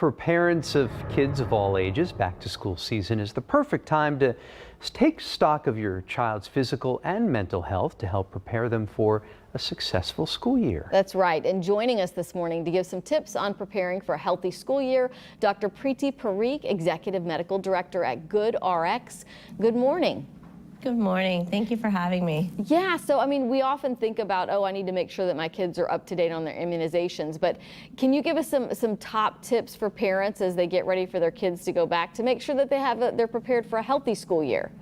For parents of kids of all ages, back to school season is the perfect time to take stock of your child's physical and mental health to help prepare them for a successful school year. That's right. And joining us this morning to give some tips on preparing for a healthy school year, Dr. Preeti Parikh, Executive Medical Director at GoodRx. Good morning. Good morning. Thank you for having me. Yeah, so I mean, we often think about, oh, I need to make sure that my kids are up to date on their immunizations, but can you give us some top tips for parents as they get ready for their kids to go back to make sure that they're prepared for a healthy school year?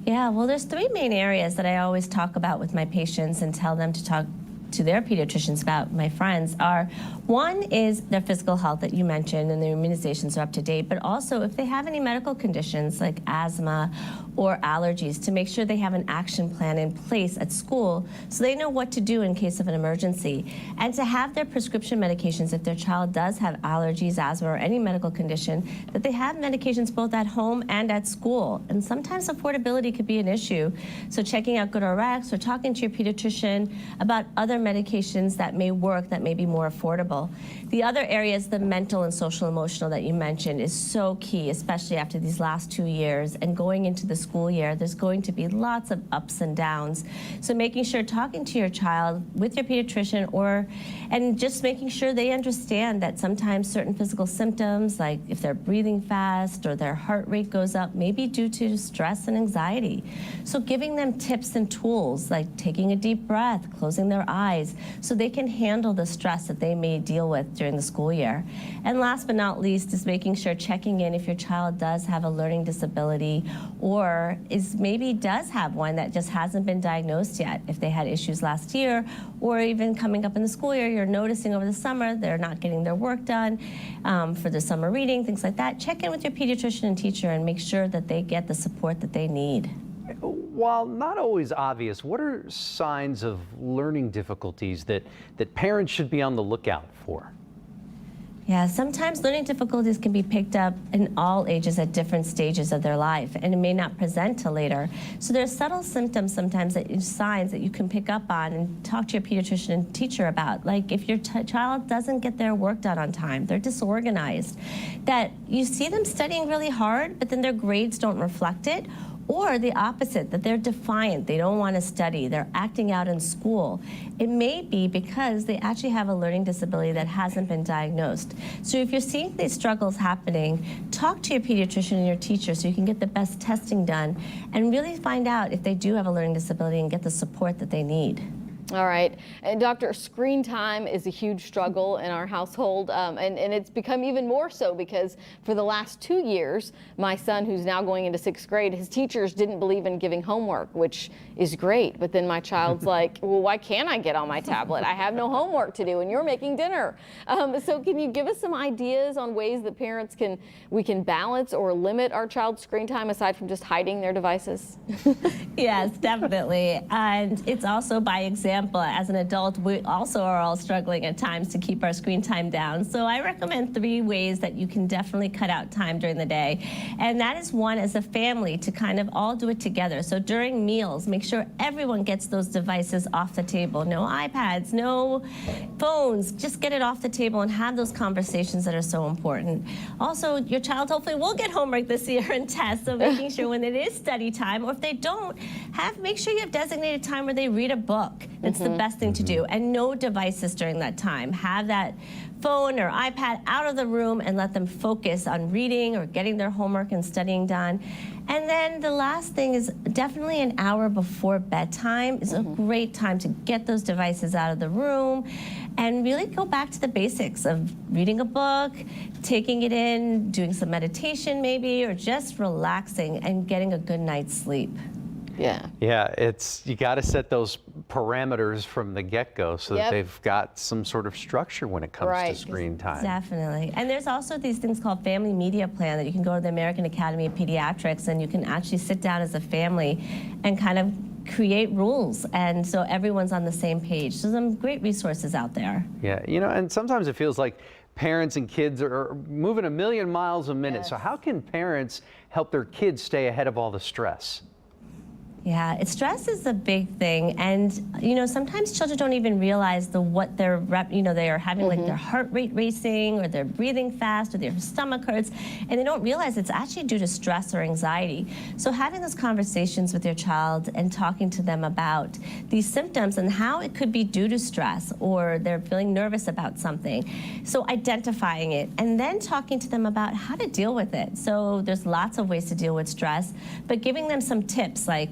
Yeah, well, there's three main areas that I always talk about with my patients and tell them to talk to their pediatricians about. My friends are, one is their physical health that you mentioned and their immunizations are up to date, but also if they have any medical conditions like asthma or allergies, to make sure they have an action plan in place at school so they know what to do in case of an emergency, and to have their prescription medications if their child does have allergies, asthma, or any medical condition, that they have medications both at home and at school. And sometimes affordability could be an issue, so checking out GoodRx or talking to your pediatrician about other medications that may work, that may be more affordable. The other area is the mental and social emotional that you mentioned is so key, especially after these last 2 years and going into the school year. There's going to be lots of ups and downs. So making sure talking to your child with your pediatrician and just making sure they understand that sometimes certain physical symptoms, like if they're breathing fast or their heart rate goes up, may be due to stress and anxiety. So giving them tips and tools like taking a deep breath, closing their eyes, so they can handle the stress that they may deal with during the school year. And last but not least is making sure checking in if your child does have a learning disability or maybe does have one that just hasn't been diagnosed yet. If they had issues last year or even coming up in the school year, you're noticing over the summer they're not getting their work done for the summer reading, things like that. Check in with your pediatrician and teacher and make sure that they get the support that they need. While not always obvious, what are signs of learning difficulties that parents should be on the lookout for? Yeah, sometimes learning difficulties can be picked up in all ages at different stages of their life, and it may not present till later. So there's subtle symptoms sometimes, signs that you can pick up on and talk to your pediatrician and teacher about. Like if your child doesn't get their work done on time, they're disorganized, that you see them studying really hard, but then their grades don't reflect it. Or the opposite, that they're defiant, they don't want to study, they're acting out in school. It may be because they actually have a learning disability that hasn't been diagnosed. So if you're seeing these struggles happening, talk to your pediatrician and your teacher so you can get the best testing done and really find out if they do have a learning disability and get the support that they need. All right. And Doctor, screen time is a huge struggle in our household, and it's become even more so because for the last 2 years, my son, who's now going into 6th grade, his teachers didn't believe in giving homework, which is great. But then my child's like, well, why can't I get on my tablet? I have no homework to do, and you're making dinner. So can you give us some ideas on ways that parents can balance or limit our child's screen time aside from just hiding their devices? Yes, definitely. And it's also by example. As an adult, we also are all struggling at times to keep our screen time down. So I recommend 3 ways that you can definitely cut out time during the day. And that is one, as a family, to kind of all do it together. So during meals, make sure everyone gets those devices off the table. No iPads, no phones. Just get it off the table and have those conversations that are so important. Also, your child hopefully will get homework this year and tests. So making sure when it is study time, or if they don't, make sure you have designated time where they read a book. It's the best thing to do. And no devices during that time. Have that phone or iPad out of the room and let them focus on reading or getting their homework and studying done. And then the last thing is definitely an hour before bedtime is a great time to get those devices out of the room and really go back to the basics of reading a book, taking it in, doing some meditation maybe, or just relaxing and getting a good night's sleep. Yeah, you got to set those parameters from the get-go so that they've got some sort of structure when it comes to screen time. Definitely. And there's also these things called Family Media Plan that you can go to the American Academy of Pediatrics and you can actually sit down as a family and kind of create rules, and so everyone's on the same page. So some great resources out there. Yeah, you know, and sometimes it feels like parents and kids are moving a million miles a minute. So how can parents help their kids stay ahead of all the stress? Yeah, stress is a big thing, and sometimes children don't even realize what they are having, like their heart rate racing, or they're breathing fast, or their stomach hurts, and they don't realize it's actually due to stress or anxiety. So having those conversations with your child and talking to them about these symptoms and how it could be due to stress, or they're feeling nervous about something. So identifying it, and then talking to them about how to deal with it. So there's lots of ways to deal with stress, but giving them some tips like,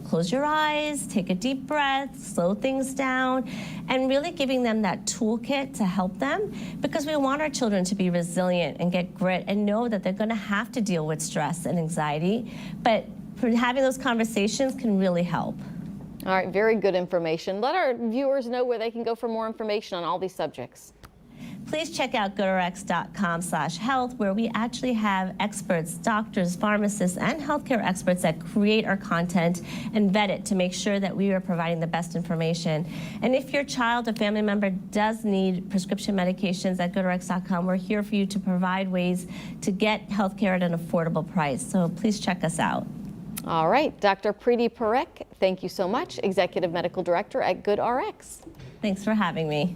close your eyes, take a deep breath, slow things down, and really giving them that toolkit to help them, because we want our children to be resilient and get grit and know that they're going to have to deal with stress and anxiety, but having those conversations can really help. All right, very good information. Let our viewers know where they can go for more information on all these subjects. Please check out goodrx.com/health, where we actually have experts, doctors, pharmacists, and healthcare experts that create our content and vet it to make sure that we are providing the best information. And if your child or family member does need prescription medications, at goodrx.com, we're here for you to provide ways to get healthcare at an affordable price. So please check us out. All right, Dr. Preeti Parekh, thank you so much, Executive Medical Director at GoodRx. Thanks for having me.